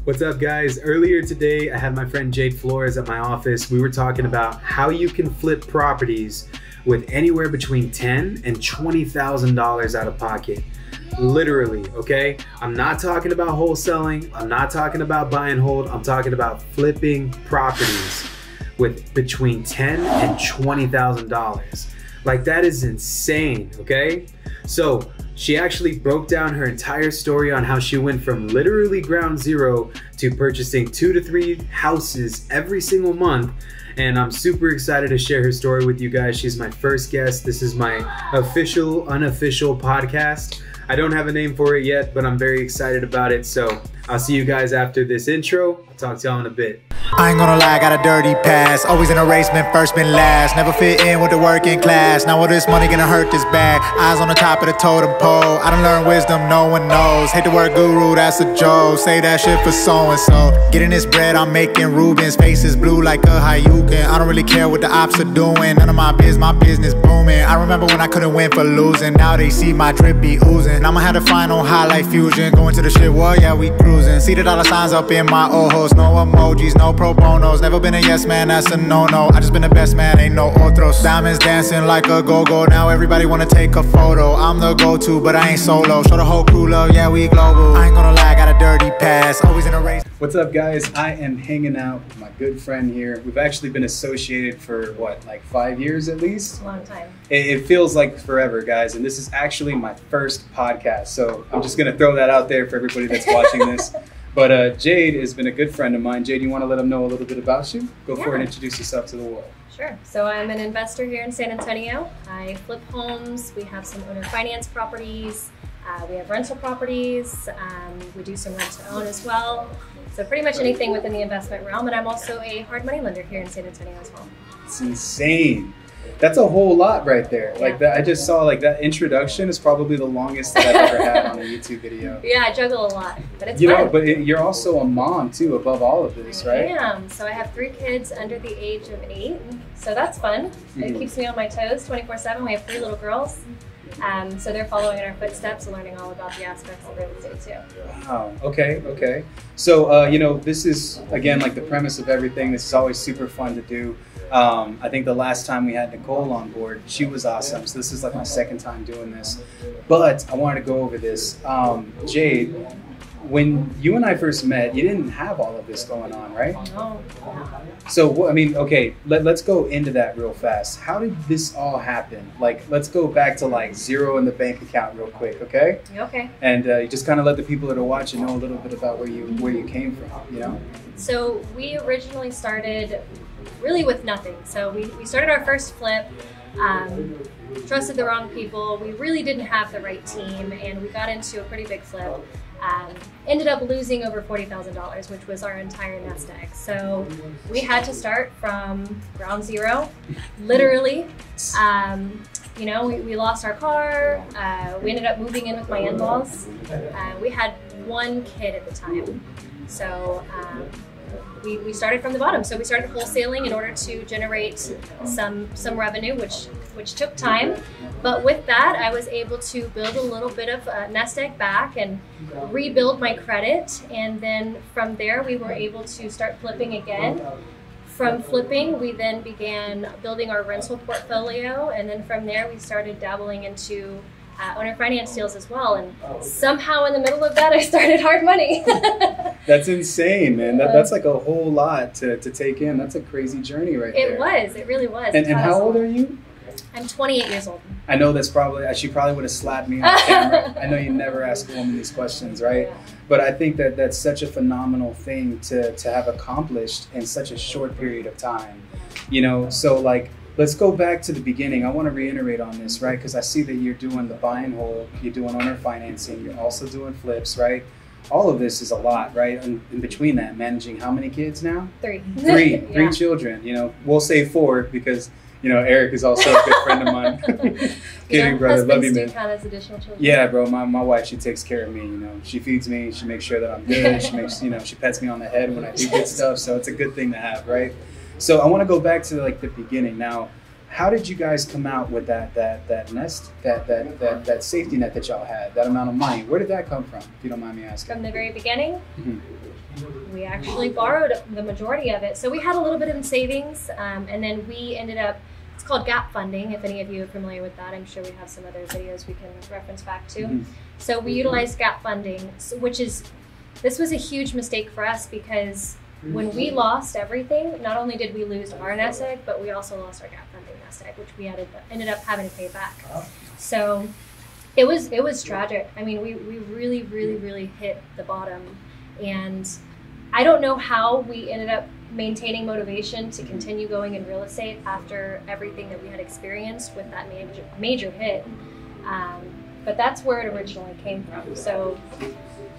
What's up, guys? Earlier today, I had my friend Jade Florez at my office. We were talking about how you can flip properties with anywhere between $10,000 and $20,000 out of pocket. Literally, okay? I'm not talking about wholesaling. I'm not talking about buy and hold. I'm talking about flipping properties with between $10,000 and $20,000. Like, that is insane, okay? So she actually broke down her entire story on how she went from literally ground zero to purchasing 2 to 3 houses every single month. And I'm super excited to share her story with you guys. She's my first guest. This is my official, unofficial podcast. I don't have a name for it yet, but I'm very excited about it. So I'll see you guys after this intro. I'll talk to y'all in a bit. I ain't gonna lie, I got a dirty past. Always in a race, been first, been last. Never fit in with the working class. Now all this money gonna hurt this bag. Eyes on the top of the totem pole. I done learned wisdom, no one knows. Hate the word guru, that's a joke. Say that shit for so-and-so. Getting this bread, I'm making Rubens. Faces blue like a Hayukin. I don't really care what the ops are doing. None of my business booming. I remember when I couldn't win for losing. Now they see my drip be oozing. I'ma have to find on highlight fusion. Going to the shit, well, yeah, we cruising. See the dollar signs up in my ojos. No emojis, no pro bonos. Never been a yes man, that's a no-no. I just been the best man, ain't no otros. Diamonds dancing like a go-go. Now everybody wanna take a photo. I'm the go-to, but I ain't solo. Show the whole crew love, yeah, we global. I ain't gonna lie, I got a dirty past. Always in a race. What's up, guys? I am hanging out with my good friend here. We've actually been associated for what, like 5 years at least? A long time. It feels like forever, guys. And this is actually my first podcast. So I'm just gonna throw that out there for everybody that's watching this. But Jade has been a good friend of mine. Jade, you want to let them know a little bit about you? Go for it and introduce yourself to the world. Sure. So I'm an investor here in San Antonio. I flip homes. We have some owner finance properties. We have rental properties. We do some rent to own as well. So pretty much anything within the investment realm. And I'm also a hard money lender here in San Antonio as well. It's insane. That's a whole lot right there. Yeah. Like that, I just saw like that introduction is probably the longest that I've ever had on a YouTube video. Yeah, I juggle a lot, but it's fun. You know, but you're also a mom too, above all of this, right? I am. So I have 3 kids under the age of 8. So that's fun. It keeps me on my toes 24/7. We have 3 little girls. So they're following in our footsteps and learning all about the aspects of real estate too. Wow. Okay. Okay. So, you know, this is, again, like the premise of everything. This is always super fun to do. I think the last time we had Nicole on board, she was awesome. So this is like my second time doing this. But I wanted to go over this. Jade, when you and I first met, you didn't have all of this going on, right? No. So, I mean, okay, let's go into that real fast. How did this all happen? Like, let's go back to like zero in the bank account real quick, okay? Okay. And you just kind of let the people that are watching know a little bit about where you came from, you know? So we originally started really with nothing. So we started our first flip, trusted the wrong people. We really didn't have the right team, and we got into a pretty big flip. Ended up losing over $40,000, which was our entire nest egg. So we had to start from ground zero, literally. You know, we lost our car. We ended up moving in with my in-laws. We had 1 kid at the time. So we started from the bottom. So we started wholesaling in order to generate some revenue, which took time. But with that, I was able to build a little bit of a nest egg back and rebuild my credit. And then from there, we were able to start flipping again. From flipping, we then began building our rental portfolio. And then from there, we started dabbling into owner finance deals as well, and somehow in the middle of that I started hard money. That's insane, man. That's like a whole lot to take in. That's a crazy journey right there. It really was. And how old are you? I'm 28 years old. I know that's probably, she probably would have slapped me on camera. I know you never ask a woman these questions, right? Yeah. But I think that that's such a phenomenal thing to have accomplished in such a short period of time. You know, so like, let's go back to the beginning. I want to reiterate on this, right? Because I see that you're doing the buy and hold, you're doing owner financing, you're also doing flips, right? All of this is a lot, right? And in between that, managing how many kids now? 3. 3. Yeah. 3 children. You know, we'll say 4 because, you know, Eric is also a good friend of mine. Kidding, brother. Love you, man. Do count as additional children. Yeah, bro. My wife, she takes care of me. You know, she feeds me. She makes sure that I'm good. She makes, you know, she pets me on the head when I do good stuff. So it's a good thing to have, right? So I want to go back to like the beginning. Now, how did you guys come out with that nest, that safety net that y'all had, that amount of money? Where did that come from, if you don't mind me asking? From the very beginning? we actually borrowed the majority of it. So we had a little bit in savings, and then we ended up, it's called gap funding, if any of you are familiar with that. I'm sure we have some other videos we can reference back to. So we utilized gap funding, this was a huge mistake for us, because when we lost everything, not only did we lose our nest egg, but we also lost our gap funding nest egg, which we ended up having to pay back. So it was tragic. I mean, we really hit the bottom, and I don't know how we ended up maintaining motivation to continue going in real estate after everything that we had experienced with that major hit. But that's where it originally came from. So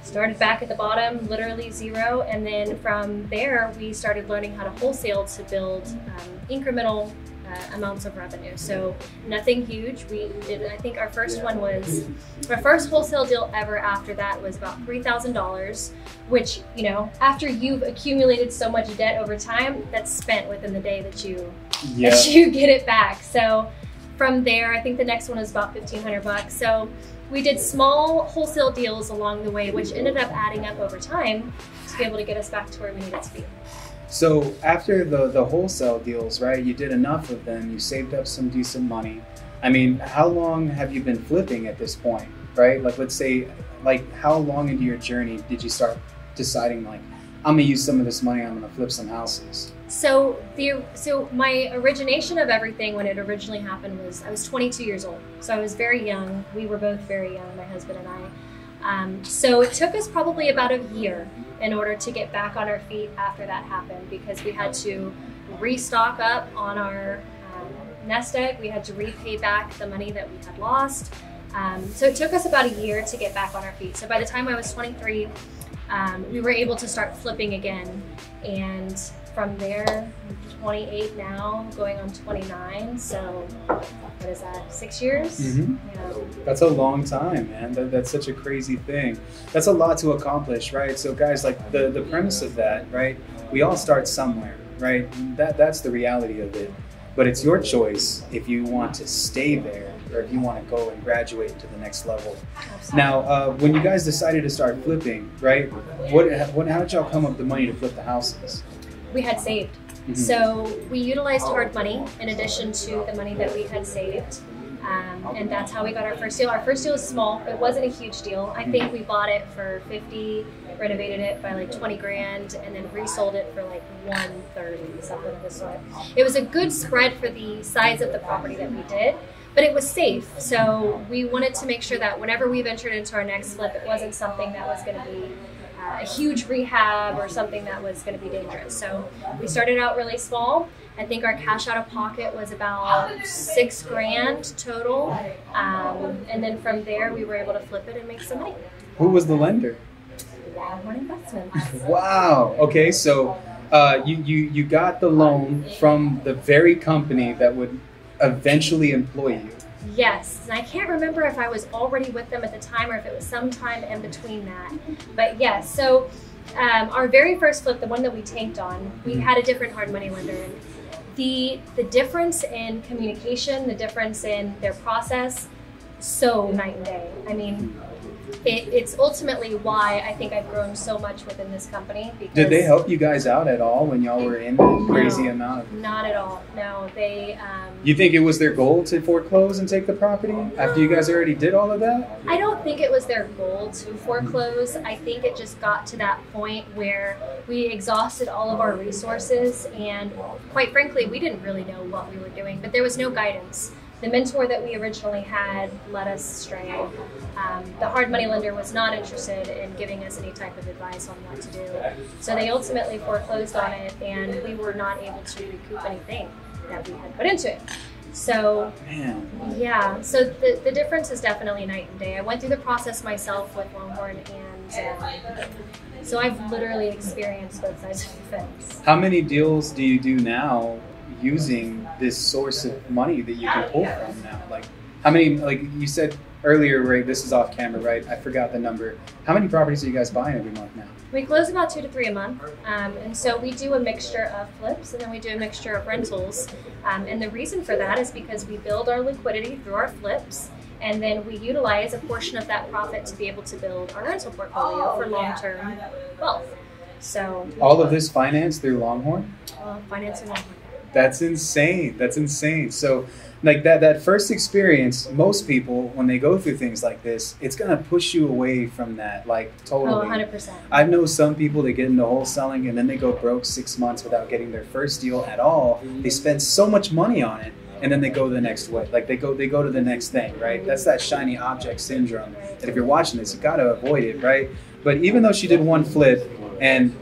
started back at the bottom, literally zero, and then from there we started learning how to wholesale to build incremental amounts of revenue. So nothing huge. We did, I think our first wholesale deal ever after that was about $3,000, which, you know, after you've accumulated so much debt over time, that's spent within the day that you get it back. So from there, I think the next one was about $1,500. So we did small wholesale deals along the way, which ended up adding up over time to be able to get us back to where we needed to be. So after the wholesale deals, right, you did enough of them, you saved up some decent money. I mean, how long have you been flipping at this point, right? Like, let's say, like, how long into your journey did you start deciding, like, I'm gonna use some of this money, I'm gonna flip some houses? So my origination of everything when it originally happened was, I was 22 years old. So I was very young. We were both very young, my husband and I. So it took us probably about a year in order to get back on our feet after that happened, because we had to restock up on our nest egg. We had to repay back the money that we had lost. So it took us about a year to get back on our feet. So by the time I was 23, we were able to start flipping again. And from there, 28 now, going on 29. So what is that, 6 years? Mm-hmm. Yeah. That's a long time, man. That's such a crazy thing. That's a lot to accomplish, right? So guys, like the premise of that, right? We all start somewhere, right? That's the reality of it. But it's your choice if you want to stay there or if you want to go and graduate to the next level. Absolutely. Now, when you guys decided to start flipping, right? How did y'all come up with the money to flip the houses? We had saved. Mm-hmm. So we utilized hard money in addition to the money that we had saved. And that's how we got our first deal. Our first deal was small. It wasn't a huge deal. I think we bought it for 50, renovated it by like 20 grand, and then resold it for like 130, something of the sort. It was a good spread for the size of the property that we did, but it was safe. So we wanted to make sure that whenever we ventured into our next flip, it wasn't something that was going to be a huge rehab or something that was going to be dangerous. So we started out really small. I think our cash out of pocket was about 6 grand total. And then from there, we were able to flip it and make some money. Who was the lender? Longhorn Investments. Wow. Okay, so you got the loan from the very company that would eventually employ you. Yes, and I can't remember if I was already with them at the time or if it was sometime in between that. But yes, so our very first flip, the one that we tanked on, we had a different hard money lender. And the difference in communication, the difference in their process, so night and day. I mean, it's ultimately why I think I've grown so much within this company. Because did they help you guys out at all when y'all were in that crazy amount? Not at all. No, they. You think it was their goal to foreclose and take the property after you guys already did all of that? I don't think it was their goal to foreclose. I think it just got to that point where we exhausted all of our resources, and quite frankly, we didn't really know what we were doing, but there was no guidance. The mentor that we originally had led us astray. The hard money lender was not interested in giving us any type of advice on what to do. So they ultimately foreclosed on it, and we were not able to recoup anything that we had put into it. So, yeah, so the difference is definitely night and day. I went through the process myself with Longhorn, and so I've literally experienced both sides of the fence. How many deals do you do now using this source of money that you can pull from now? Like, how many, like you said earlier, right, this is off camera, right? I forgot the number. How many properties are you guys buying every month now? We close about 2 to 3 a month. And so we do a mixture of flips, and then we do a mixture of rentals. And the reason for that is because we build our liquidity through our flips, and then we utilize a portion of that profit to be able to build our rental portfolio for long-term wealth. So all of this financed through Longhorn? Financing Longhorn. That's insane. That's insane. So like that first experience, most people, when they go through things like this, it's going to push you away from that, like totally. Oh, 100%. I know some people that get into wholesaling and then they go broke 6 months without getting their first deal at all. They spend so much money on it and then they go the next way. Like they go to the next thing, right? That's that shiny object syndrome. That if you're watching this, you got to avoid it, right? But even though she did one flip and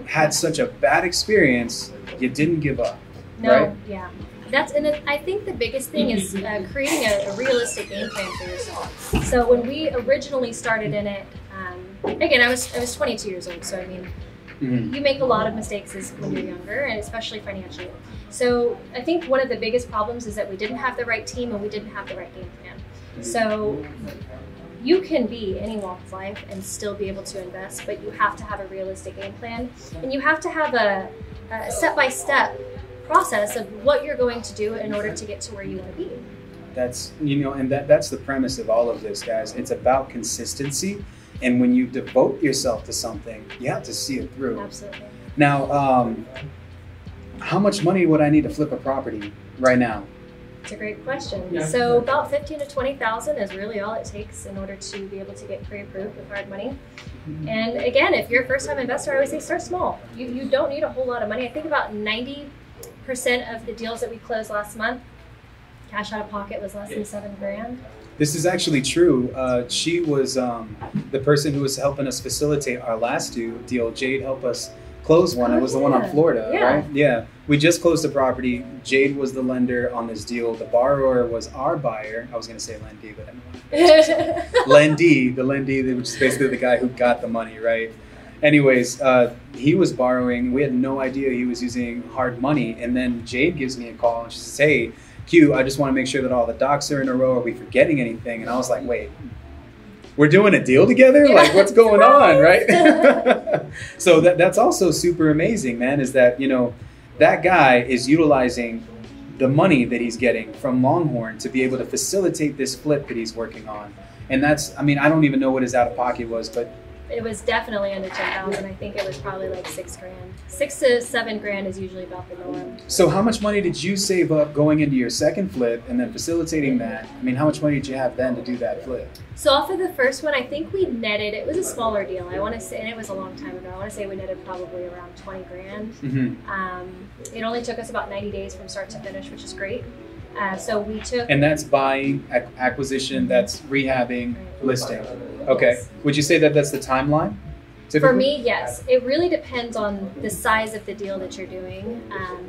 had such a bad experience, you didn't give up. No, right? yeah. I think the biggest thing is creating a realistic game plan for yourself. So when we originally started in it, again, I was 22 years old, so I mean, you make a lot of mistakes when you're younger, and especially financially. So I think one of the biggest problems is that we didn't have the right team and we didn't have the right game plan. So you can be any walk of life and still be able to invest, but you have to have a realistic game plan, and you have to have a step-by-step process of what you're going to do in order to get to where you want to be. That's, and that's the premise of all of this, guys. It's about consistency, and when you devote yourself to something, you have to see it through. Absolutely. Now, how much money would I need to flip a property right now? It's a great question. Yeah. So about 15 to 20,000 is really all it takes in order to be able to get pre-approved with hard money. And again, if you're a first-time investor, I always say start small. You don't need a whole lot of money. I think about 90% of the deals that we closed last month, cash out of pocket was less than $7,000. This is actually true. She was the person who was helping us facilitate our last deal. Jade helped us close one. It was the one on Florida, right? Yeah. We just closed the property. Jade was the lender on this deal. The borrower was our buyer. I was going to say lendee, but lendee, the lendee, which is basically the guy who got the money, right? Anyways, he was borrowing. We had no idea he was using hard money. And then Jade gives me a call and she says, hey, Q, I just want to make sure that all the docs are in a row. Are we forgetting anything? And I was like, wait, we're doing a deal together? Like, what's going on, right? So that's also super amazing, man, is that, that guy is utilizing the money that he's getting from Longhorn to be able to facilitate this flip that he's working on. And that's, I don't even know what his out-of-pocket was, but it was definitely under 10,000. I think it was probably like $6,000. $6,000 to $7,000 is usually about the norm. So how much money did you save up going into your second flip and then facilitating that? How much money did you have then to do that flip? So off of the first one, I think we netted, it was a smaller deal. I want to say, and it was a long time ago, I want to say we netted probably around $20,000. It only took us about 90 days from start to finish, which is great. So we took... And that's buying, acquisition, that's rehabbing, listing. Okay. Yes. Would you say that that's the timeline? Typically? For me, yes. It really depends on the size of the deal that you're doing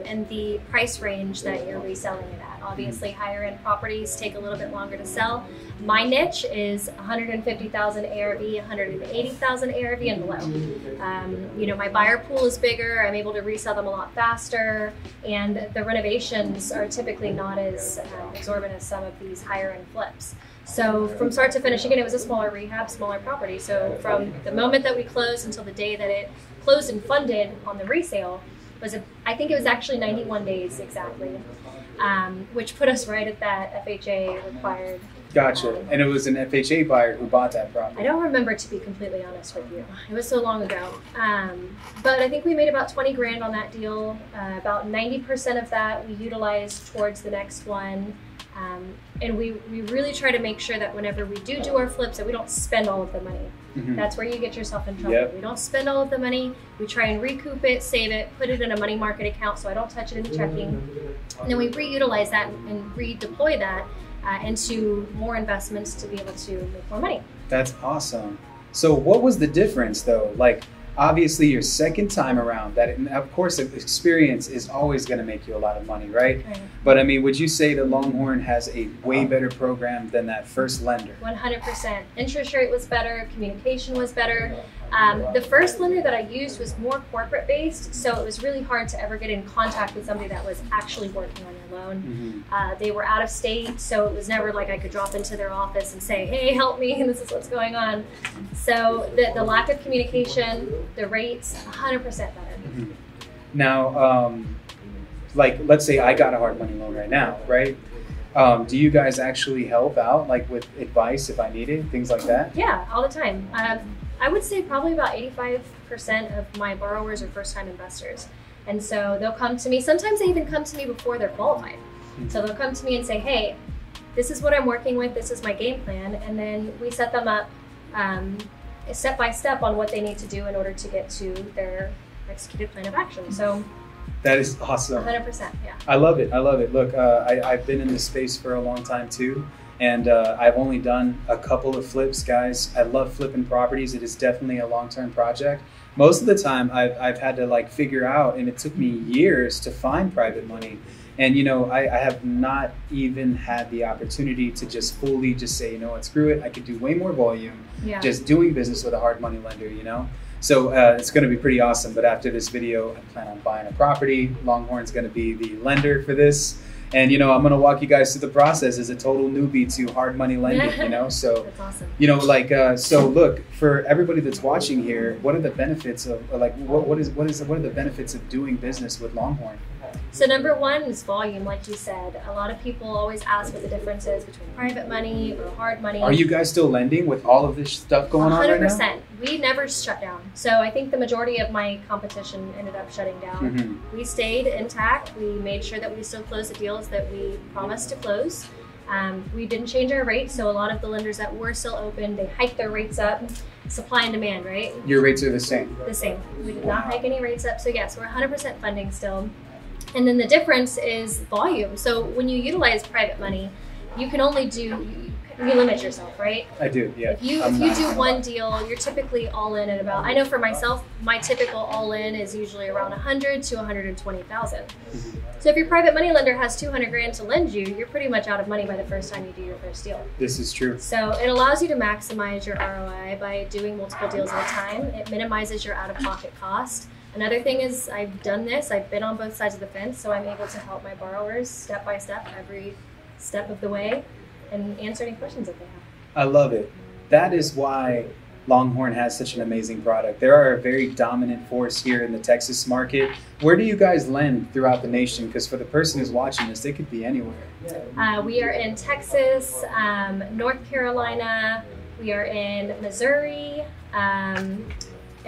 and the price range that you're reselling it at. Obviously, higher end properties take a little bit longer to sell. My niche is 150,000 ARV, 180,000 ARV and below. My buyer pool is bigger. I'm able to resell them a lot faster, and the renovations are typically not as exorbitant as some of these higher end flips. So from start to finish, again, it was a smaller rehab, smaller property. So from the moment that we closed until the day that it closed and funded on the resale I think it was actually 91 days exactly, which put us right at that FHA required. Gotcha. And it was an FHA buyer who bought that property. I don't remember, to be completely honest with you. It was so long ago. But I think we made about 20 grand on that deal. About 90% of that we utilized towards the next one. And we really try to make sure that whenever we do our flips, that we don't spend all of the money. That's where you get yourself in trouble. Yep. We don't spend all of the money. We try and recoup it, save it, put it in a money market account so I don't touch it in checking. And then we reutilize that and redeploy that into more investments to be able to make more money. That's awesome. So what was the difference though? Like, obviously your second time around, that of course experience is always going to make you a lot of money, right? But would you say that Longhorn has a way better program than that first lender? 100%. Interest rate was better, communication was better. The first lender that I used was more corporate based, so it was really hard to ever get in contact with somebody that was actually working on your loan. They were out of state, so it was never like I could drop into their office and say, hey, help me, this is what's going on. So the lack of communication, the rates, 100% better. Now, like, let's say I got a hard money loan right now, right? Do you guys actually help out, like with advice if I need it, things like that? Yeah, all the time. I would say probably about 85 80% of my borrowers are first-time investors. And so they'll come to me. Sometimes they even come to me before they're qualified. So they'll come to me and say, hey, this is what I'm working with. This is my game plan. And then we set them up step by step on what they need to do in order to get to their executed plan of action. So that is awesome. 100%, yeah. I love it. I love it. Look, I've been in this space for a long time too. And I've only done a couple of flips, guys. I love flipping properties. It is definitely a long-term project. Most of the time I've had to like figure out, and it took me years to find private money. And, you know, I have not even had the opportunity to just fully just say, you know what, screw it. I could do way more volume just doing business with a hard money lender, you know? So it's going to be pretty awesome. But after this video, I plan on buying a property. Longhorn's going to be the lender for this. And, you know, I'm going to walk you guys through the process as a total newbie to hard money lending, you know? So, that's awesome. You know, like, so look, for everybody that's watching here, what are the benefits of, like, what are the benefits of doing business with Longhorn? So number one is volume, like you said. A lot of people always ask what the difference is between private money or hard money. Are you guys still lending with all of this stuff going on right now? 100%. We never shut down. So I think the majority of my competition ended up shutting down. We stayed intact. We made sure that we still closed the deals that we promised to close. We didn't change our rates. So a lot of the lenders that were still open, they hiked their rates up. Supply and demand, right? Your rates are the same? The same. We did not hike any rates up. So yes, we're 100% funding still. And then the difference is volume. So when you utilize private money, you can only do, you limit yourself, right? I do, yeah. If you do one deal, you're typically all in at about, I know for myself, my typical all in is usually around 100 to 120,000. So if your private money lender has 200 grand to lend you, you're pretty much out of money by the first time you do your first deal. This is true. So it allows you to maximize your ROI by doing multiple deals at a time. It minimizes your out-of-pocket cost. Another thing is I've done this, I've been on both sides of the fence, so I'm able to help my borrowers step by step, every step of the way, and answer any questions that they have. I love it. That is why Longhorn has such an amazing product. They are a very dominant force here in the Texas market. Where do you guys lend throughout the nation? Because for the person who's watching this, they could be anywhere. We are in Texas, North Carolina, we are in Missouri,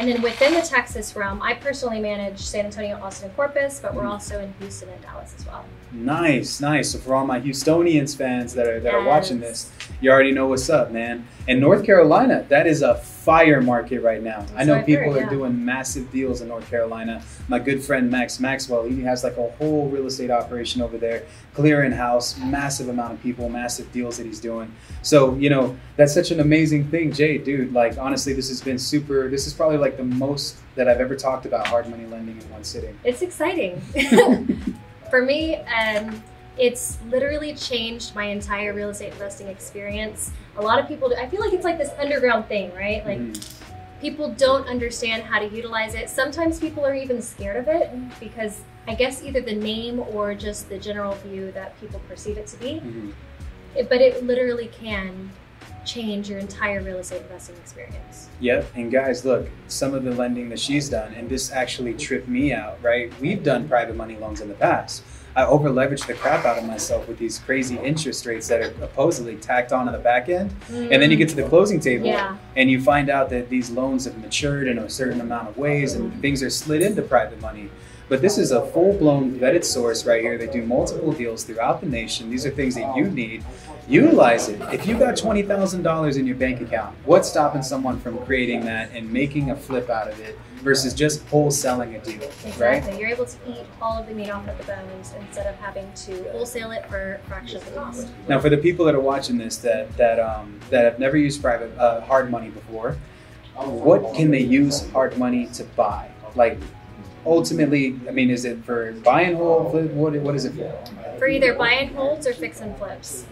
and then within the Texas realm, I personally manage San Antonio, Austin, and Corpus, but we're also in Houston and Dallas as well. Nice, nice. So for all my Houstonians fans that are watching this, you already know what's up, man. And North Carolina, that is a fire market right now. I know people are doing massive deals in North Carolina. My good friend Max Maxwell, he has like a whole real estate operation over there, clearing house, massive amount of people, massive deals that he's doing. So, you know, that's such an amazing thing, Jade, dude. Like, honestly, this has been super, this is probably like the most that I've ever talked about hard money lending in one sitting. It's exciting. For me, it's literally changed my entire real estate investing experience. A lot of people, I feel like it's like this underground thing, right? Like people don't understand how to utilize it. Sometimes people are even scared of it because I guess either the name or just the general view that people perceive it to be. But it literally can change your entire real estate investing experience. Yep, and guys, look, some of the lending that she's done, and this actually tripped me out, right? We've done private money loans in the past. I over leveraged the crap out of myself with these crazy interest rates that are supposedly tacked on the back end. And then you get to the closing table and you find out that these loans have matured in a certain amount of ways and things are slid into private money. But this is a full-blown vetted source right here. They do multiple deals throughout the nation. These are things that you need. Utilize it. If you got $20,000 in your bank account, what's stopping someone from creating that and making a flip out of it versus just wholesaling a deal, right? Exactly. You're able to eat all of the meat off of the bones instead of having to wholesale it for a fraction of the cost. Now, for the people that are watching this that have never used private hard money before, what can they use hard money to buy? Like, ultimately, I mean, is it for buy and hold? What is it for? For either buy and holds or fix and flips.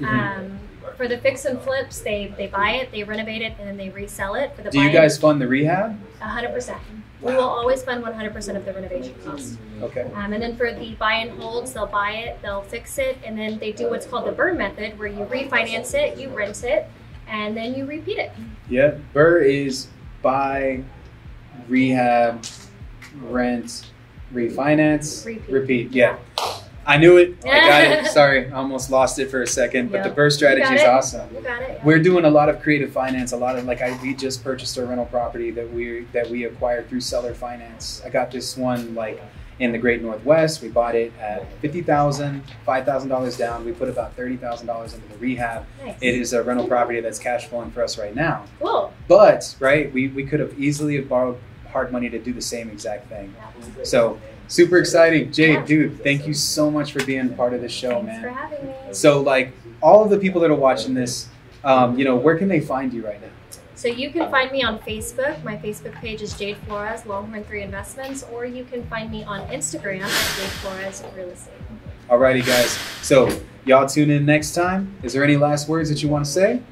For the fix and flips, they buy it, they renovate it, and then they resell it. For the Do you guys fund the rehab? 100%. We will always fund 100% of the renovation costs. Okay. And then for the buy and holds, they'll buy it, they'll fix it, and then they do what's called the BRRRR method, where you refinance it, you rent it, and then you repeat it. Yeah, BRRRR is buy, rehab, rent, refinance, repeat. Yeah. I knew it. I got it. Sorry, I almost lost it for a second. But the burst strategy is awesome. You got it. Yeah. We're doing a lot of creative finance. A lot of we just purchased a rental property that we acquired through seller finance. I got this one in the Great Northwest. We bought it at $50,000, $5,000 down. We put about $30,000 into the rehab. Nice. It is a rental property that's cash flowing for us right now. Cool. But we could have easily borrowed hard money to do the same exact thing. Yeah. So super exciting. Jade, dude, thank you so much for being part of this show, Thanks man. for having me. So all of the people that are watching this, where can they find you right now? So you can find me on Facebook. My Facebook page is Jade Florez, Longhorn 3 Investments, or you can find me on Instagram at Jade Florez Real Estate. Alrighty, guys. So y'all tune in next time. Is there any last words that you want to say?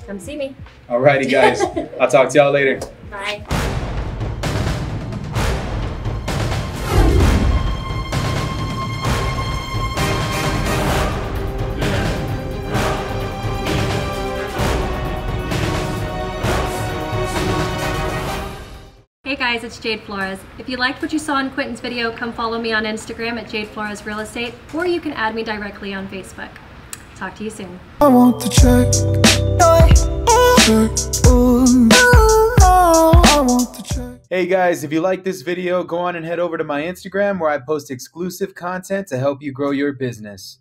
Come see me. Alrighty, guys. I'll talk to y'all later. Bye. Hey guys, it's Jade Florez. If you liked what you saw in Quentin's video, come follow me on Instagram at Jade Florez Real Estate, or you can add me directly on Facebook. Talk to you soon. I want the check. I want the check. Hey guys, if you like this video, go on and head over to my Instagram where I post exclusive content to help you grow your business.